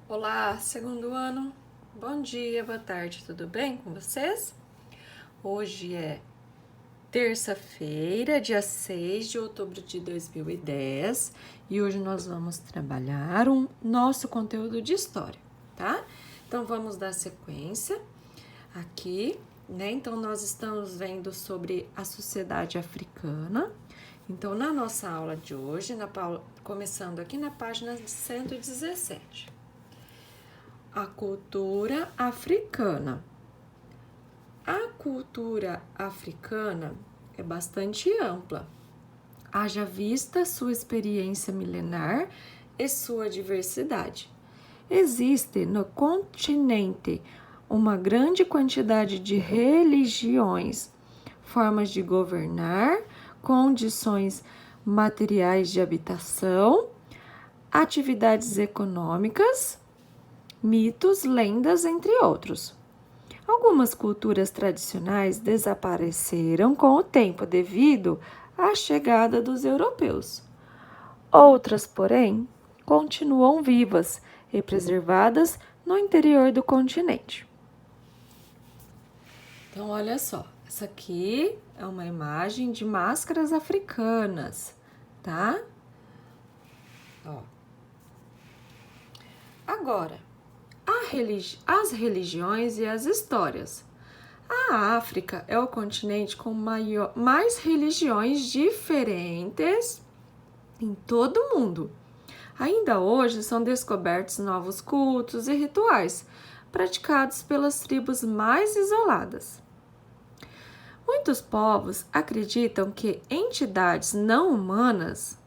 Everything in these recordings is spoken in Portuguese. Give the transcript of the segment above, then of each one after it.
Olá, segundo ano. Bom dia, boa tarde, tudo bem com vocês? Hoje é terça-feira, dia 6 de outubro de 2010 e hoje nós vamos trabalhar nosso conteúdo de história, tá? Então vamos dar sequência aqui, né? Então nós estamos vendo sobre a sociedade africana. Então na nossa aula de hoje, começando aqui na página 117. A cultura africana. A cultura africana é bastante ampla, haja vista sua experiência milenar e sua diversidade. Existe no continente uma grande quantidade de religiões, formas de governar, condições materiais de habitação, atividades econômicas, mitos, lendas, entre outros. Algumas culturas tradicionais desapareceram com o tempo devido à chegada dos europeus. Outras, porém, continuam vivas e preservadas no interior do continente. Então, olha só, essa aqui é uma imagem de máscaras africanas, tá? Ó. Agora, as religiões e as histórias. A África é o continente com mais religiões diferentes em todo o mundo. Ainda hoje são descobertos novos cultos e rituais praticados pelas tribos mais isoladas. Muitos povos acreditam que entidades não humanas,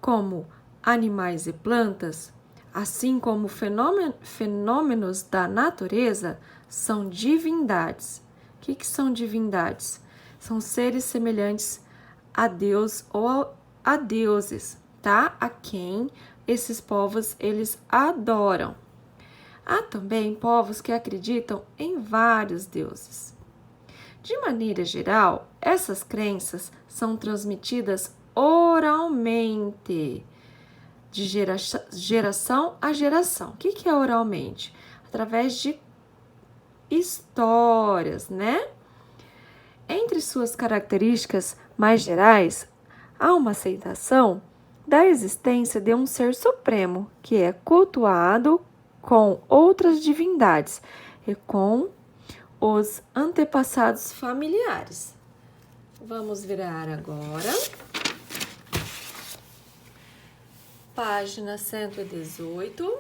como animais e plantas, assim como fenômenos da natureza, são divindades. O que são divindades? São seres semelhantes a Deus ou a deuses, tá? A quem esses povos eles adoram. Há também povos que acreditam em vários deuses. De maneira geral, essas crenças são transmitidas oralmente, de geração a geração. O que é oralmente? Através de histórias, né? Entre suas características mais gerais, há uma aceitação da existência de um ser supremo que é cultuado com outras divindades e com os antepassados familiares. Vamos virar agora. Página 118.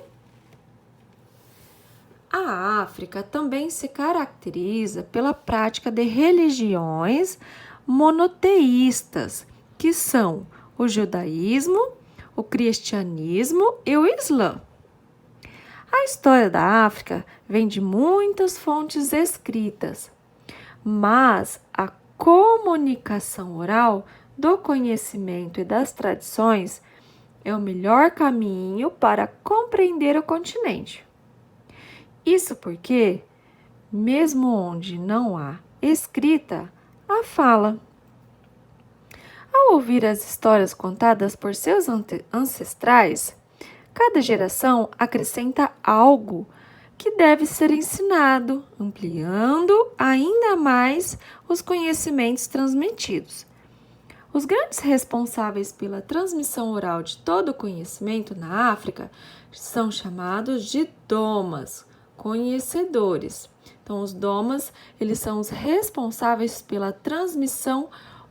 A África também se caracteriza pela prática de religiões monoteístas, que são o judaísmo, o cristianismo e o islã. A história da África vem de muitas fontes escritas, mas a comunicação oral do conhecimento e das tradições é o melhor caminho para compreender o continente. Isso porque, mesmo onde não há escrita, há fala. Ao ouvir as histórias contadas por seus ancestrais, cada geração acrescenta algo que deve ser ensinado, ampliando ainda mais os conhecimentos transmitidos. Os grandes responsáveis pela transmissão oral de todo o conhecimento na África são chamados de domas, conhecedores. Então, os domas, eles são os responsáveis pela transmissão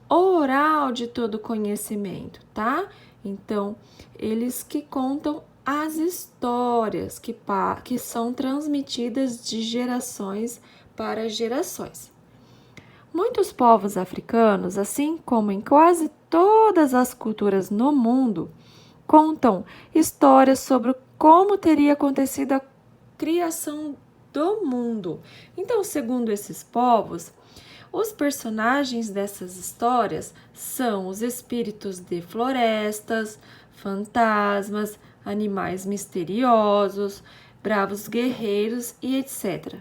oral de todo o conhecimento, tá? Então, eles que contam as histórias que são transmitidas de gerações para gerações. Muitos povos africanos, assim como em quase todas as culturas no mundo, contam histórias sobre como teria acontecido a criação do mundo. Então, segundo esses povos, os personagens dessas histórias são os espíritos de florestas, fantasmas, animais misteriosos, bravos guerreiros e etc.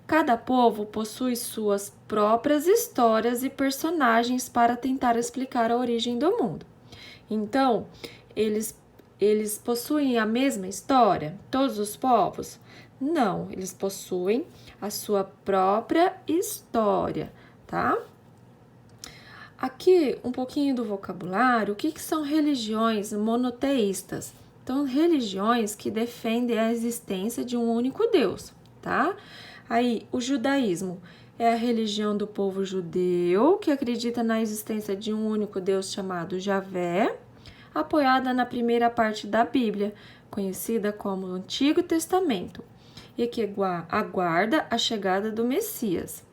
Cada povo possui suas próprias histórias e personagens para tentar explicar a origem do mundo. Então, eles eles possuem a mesma história? Todos os povos? Não, eles possuem a sua própria história, tá? Aqui, um pouquinho do vocabulário. O que são religiões monoteístas? Então, religiões que defendem a existência de um único Deus, tá? Aí, o judaísmo é a religião do povo judeu que acredita na existência de um único Deus chamado Javé, apoiada na primeira parte da Bíblia, conhecida como o Antigo Testamento, e que aguarda a chegada do Messias.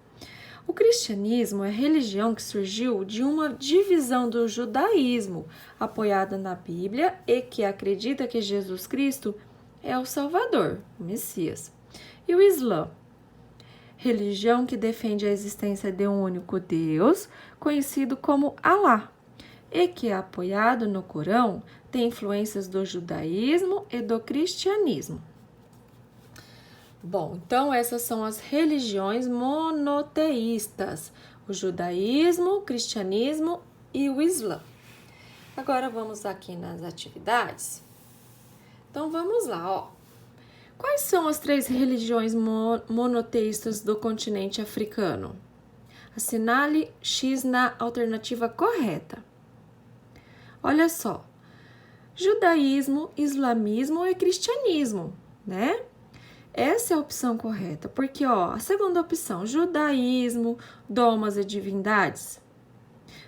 O cristianismo é a religião que surgiu de uma divisão do judaísmo, apoiada na Bíblia e que acredita que Jesus Cristo é o Salvador, o Messias. E o Islã, religião que defende a existência de um único Deus, conhecido como Alá, e que é apoiado no Corão, tem influências do judaísmo e do cristianismo. Bom, então essas são as religiões monoteístas, o judaísmo, o cristianismo e o Islã. Agora vamos aqui nas atividades. Então vamos lá, ó. Quais são as 3 religiões monoteístas do continente africano? Assinale X na alternativa correta. Olha só, judaísmo, islamismo e cristianismo, né? Essa é a opção correta, porque, ó, a segunda opção, judaísmo, domas e divindades.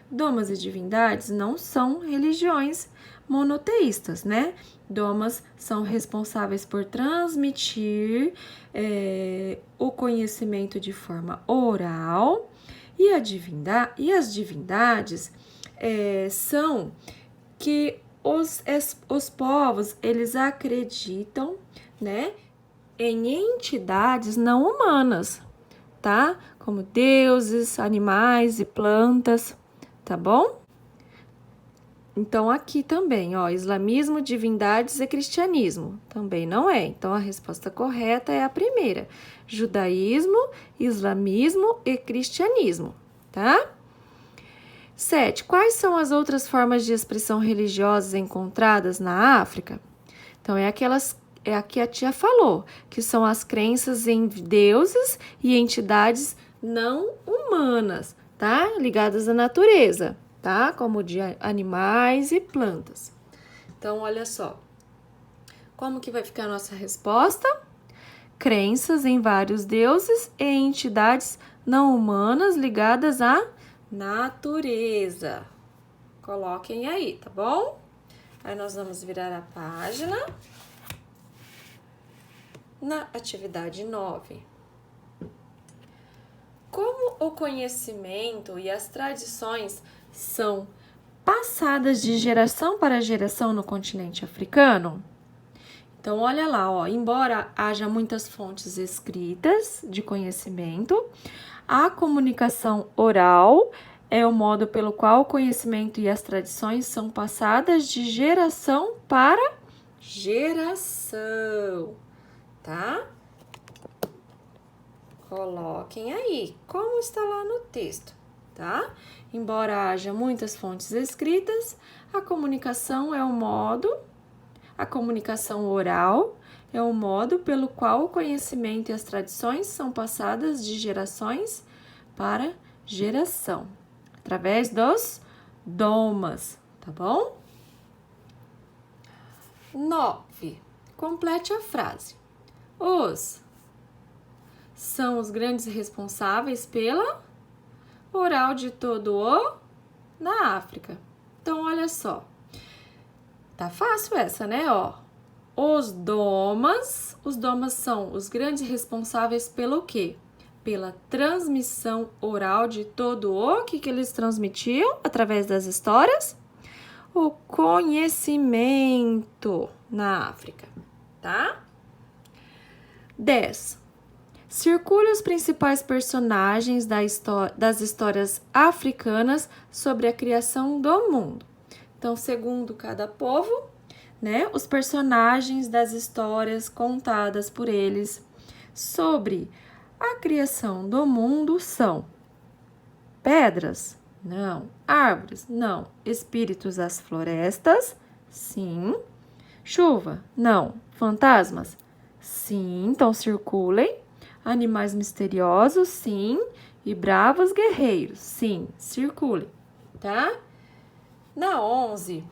Domas e divindades não são religiões monoteístas, né? Domas são responsáveis por transmitir o conhecimento de forma oral e as divindades são que os povos, eles acreditam, né, em entidades não humanas, tá? Como deuses, animais e plantas, tá bom? Então, aqui também, ó, islamismo, divindades e cristianismo. Também não é. Então, a resposta correta é a primeira. Judaísmo, islamismo e cristianismo, tá? 7. Quais são as outras formas de expressão religiosas encontradas na África? Então, é a que a tia falou, que são as crenças em deuses e entidades não humanas, tá? Ligadas à natureza, tá? Como de animais e plantas. Então, olha só. Como que vai ficar a nossa resposta? Crenças em vários deuses e entidades não humanas ligadas à natureza. Coloquem aí, tá bom? Aí nós vamos virar a página. Na atividade 9. Como o conhecimento e as tradições são passadas de geração para geração no continente africano? Então, olha lá, ó, embora haja muitas fontes escritas de conhecimento, a comunicação oral é o modo pelo qual o conhecimento e as tradições são passadas de geração para geração. Tá? Coloquem aí, como está lá no texto, tá? Embora haja muitas fontes escritas, a comunicação oral é o modo pelo qual o conhecimento e as tradições são passadas de gerações para geração, através dos domas, tá bom? 9. Complete a frase. Os são os grandes responsáveis pela oral de todo o na África. Então, olha só. Tá fácil essa, né? Ó, os domas são os grandes responsáveis pelo quê? Pela transmissão oral de todo o que eles transmitiam através das histórias? O conhecimento na África, tá? 10. Circule os principais personagens das histórias africanas sobre a criação do mundo. Então, segundo cada povo, né, os personagens das histórias contadas por eles sobre a criação do mundo são pedras? Não. Árvores? Não. Espíritos das florestas? Sim. Chuva? Não. Fantasmas? Sim, então circulem. Animais misteriosos? Sim. E bravos guerreiros? Sim, circulem, tá? Na 11,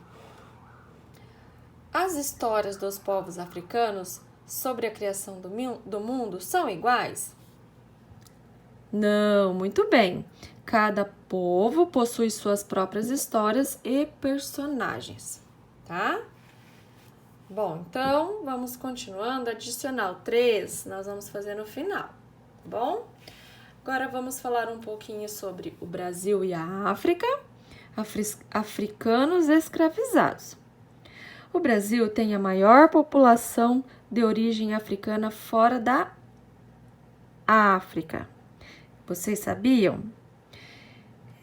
as histórias dos povos africanos sobre a criação do mundo são iguais? Não, muito bem. Cada povo possui suas próprias histórias e personagens, tá? Bom, então vamos continuando. Adicional 3, nós vamos fazer no final, tá bom? Agora vamos falar um pouquinho sobre o Brasil e a África, africanos escravizados. O Brasil tem a maior população de origem africana fora da África. Vocês sabiam?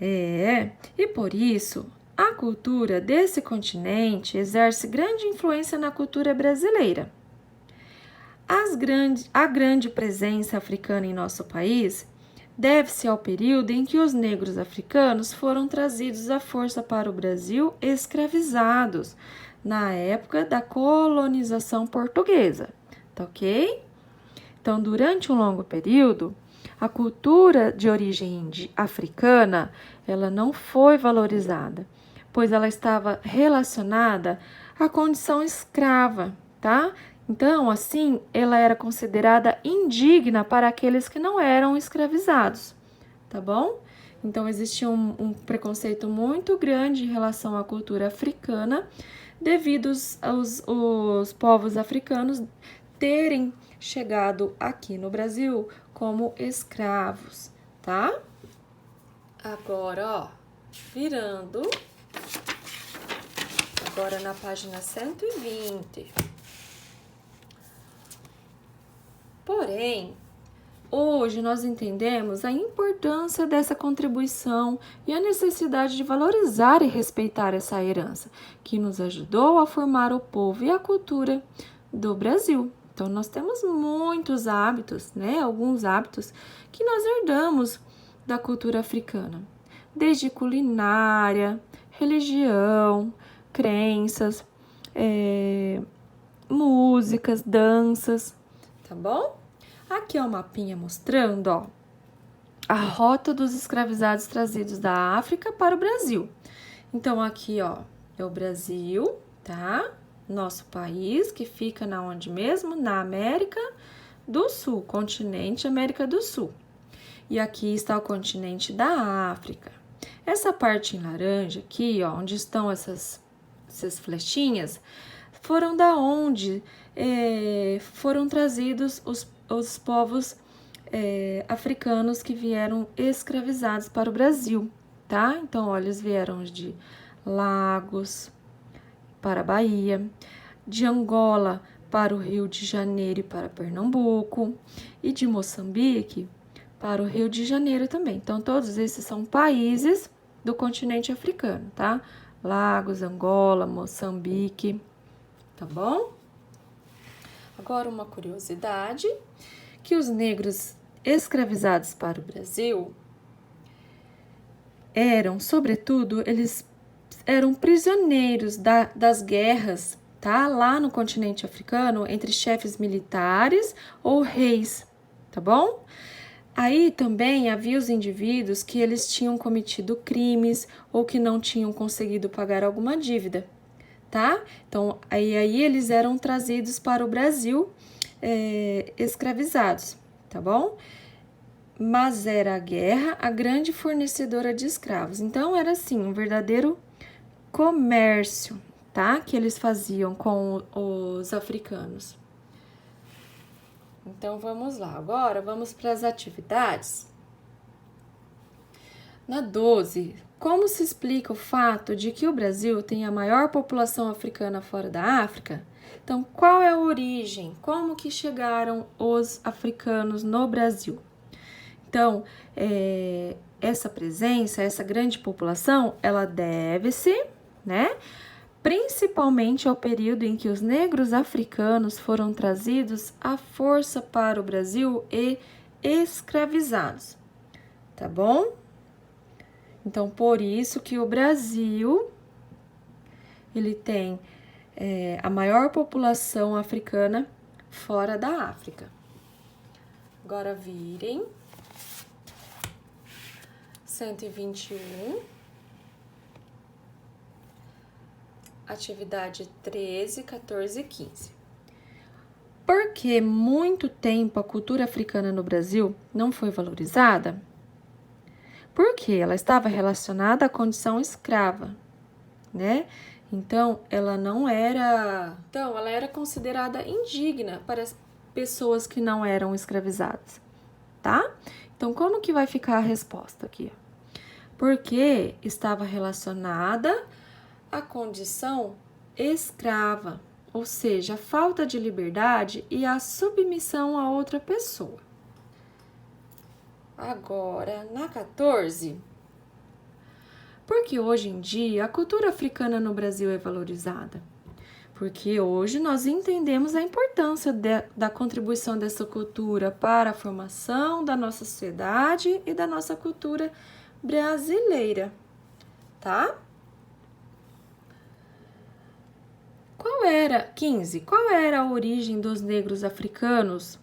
E por isso, a cultura desse continente exerce grande influência na cultura brasileira. A grande presença africana em nosso país deve-se ao período em que os negros africanos foram trazidos à força para o Brasil escravizados, na época da colonização portuguesa, tá ok? Então, durante um longo período, a cultura de origem africana, ela não foi valorizada, pois ela estava relacionada à condição escrava, tá? Então, assim, ela era considerada indigna para aqueles que não eram escravizados, tá bom? Então, existia um preconceito muito grande em relação à cultura africana, devido os povos africanos terem chegado aqui no Brasil como escravos, tá? Agora, ó, virando, agora na página 120. Porém, hoje nós entendemos a importância dessa contribuição e a necessidade de valorizar e respeitar essa herança, que nos ajudou a formar o povo e a cultura do Brasil. Então, nós temos muitos hábitos, né? Alguns hábitos que nós herdamos da cultura africana, desde culinária, religião, crenças, músicas, danças, tá bom? Aqui é um mapinha mostrando, ó, a rota dos escravizados trazidos da África para o Brasil. Então, aqui, ó, é o Brasil, tá? Nosso país, que fica na onde mesmo? Na América do Sul, continente América do Sul. E aqui está o continente da África. Essa parte em laranja aqui, ó, onde estão essas flechinhas, foram da onde foram trazidos os povos africanos que vieram escravizados para o Brasil, tá? Então, olha, eles vieram de Lagos para a Bahia, de Angola para o Rio de Janeiro e para Pernambuco, e de Moçambique para o Rio de Janeiro também. Então, todos esses são países do continente africano, tá? Lagos, Angola, Moçambique, tá bom? Agora, uma curiosidade, que os negros escravizados para o Brasil eles eram prisioneiros das guerras, tá? Lá no continente africano, entre chefes militares ou reis, tá bom? Aí também havia os indivíduos que eles tinham cometido crimes ou que não tinham conseguido pagar alguma dívida, tá? Então, aí eles eram trazidos para o Brasil escravizados, tá bom? Mas era a guerra a grande fornecedora de escravos. Então, era assim, um verdadeiro comércio, tá? Que eles faziam com os africanos. Então, vamos lá. Agora, vamos para as atividades. Na 12, como se explica o fato de que o Brasil tem a maior população africana fora da África? Então, qual é a origem? Como que chegaram os africanos no Brasil? Então, essa presença, essa grande população, ela deve-se, né, principalmente ao período em que os negros africanos foram trazidos à força para o Brasil e escravizados, tá bom? Então, por isso que o Brasil, ele tem a maior população africana fora da África. Agora virem 121, atividade 13, 14 e 15. Por que muito tempo a cultura africana no Brasil não foi valorizada? Porque ela estava relacionada à condição escrava, né? Então, ela era considerada indigna para as pessoas que não eram escravizadas, tá? Então, como que vai ficar a resposta aqui? Porque estava relacionada à condição escrava, ou seja, a falta de liberdade e a submissão a outra pessoa. Agora, na 14, porque hoje em dia a cultura africana no Brasil é valorizada? Porque hoje nós entendemos a importância da contribuição dessa cultura para a formação da nossa sociedade e da nossa cultura brasileira, tá? 15. Qual era a origem dos negros africanos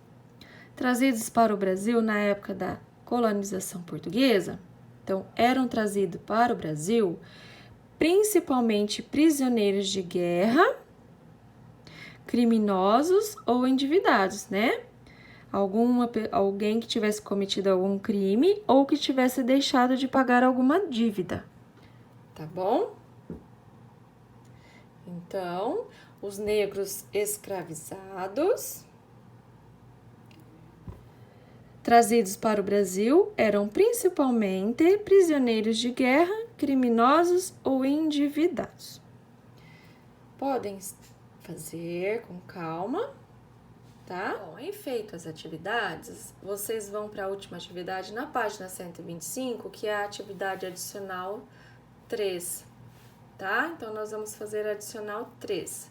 trazidos para o Brasil na época da colonização portuguesa? Então, eram trazidos para o Brasil principalmente prisioneiros de guerra, criminosos ou endividados, né? Alguém que tivesse cometido algum crime ou que tivesse deixado de pagar alguma dívida, tá bom? Então, os negros escravizados trazidos para o Brasil eram principalmente prisioneiros de guerra, criminosos ou endividados. Podem fazer com calma, tá? Bom, em feito as atividades, vocês vão para a última atividade na página 125, que é a atividade adicional 3, tá? Então, nós vamos fazer a adicional 3.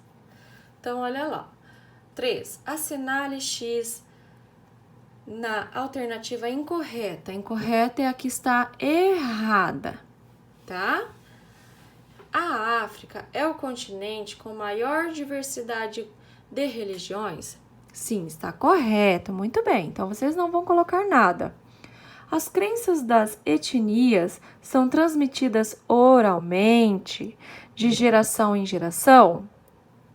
Então, olha lá. 3. Assinale X na alternativa incorreta. Incorreta é a que está errada, tá? A África é o continente com maior diversidade de religiões? Sim, está correto, muito bem. Então, vocês não vão colocar nada. As crenças das etnias são transmitidas oralmente, de geração em geração?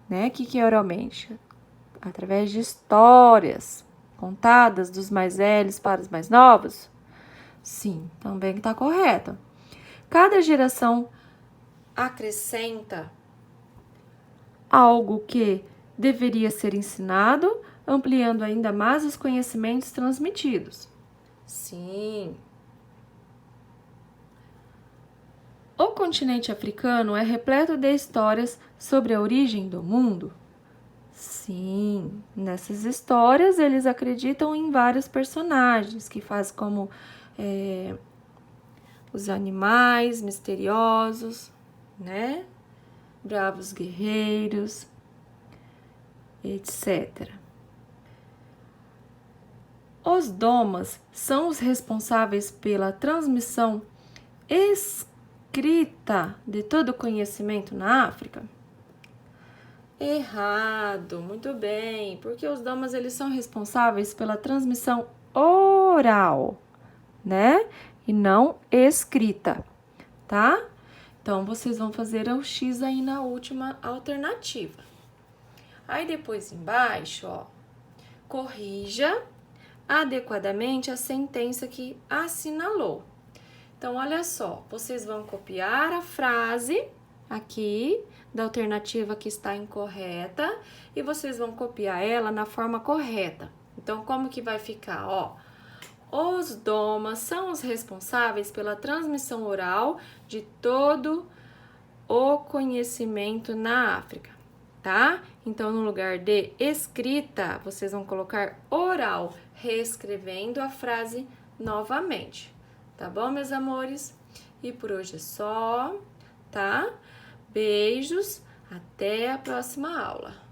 Né? O que é oralmente? Através de histórias contadas dos mais velhos para os mais novos? Sim, também está correto. Cada geração acrescenta algo que deveria ser ensinado, ampliando ainda mais os conhecimentos transmitidos. Sim. O continente africano é repleto de histórias sobre a origem do mundo? Sim, nessas histórias eles acreditam em vários personagens que fazem como os animais misteriosos, né? Bravos guerreiros, etc. Os domas são os responsáveis pela transmissão escrita de todo o conhecimento na África? Errado, muito bem, porque os domas eles são responsáveis pela transmissão oral, né? E não escrita, tá? Então, vocês vão fazer o X aí na última alternativa. Aí, depois embaixo, ó, corrija adequadamente a sentença que assinalou. Então, olha só, vocês vão copiar a frase aqui da alternativa que está incorreta e vocês vão copiar ela na forma correta. Então, como que vai ficar? Ó, os domas são os responsáveis pela transmissão oral de todo o conhecimento na África, tá? Então, no lugar de escrita, vocês vão colocar oral, reescrevendo a frase novamente. Tá bom, meus amores? E por hoje é só, tá? Beijos, até a próxima aula.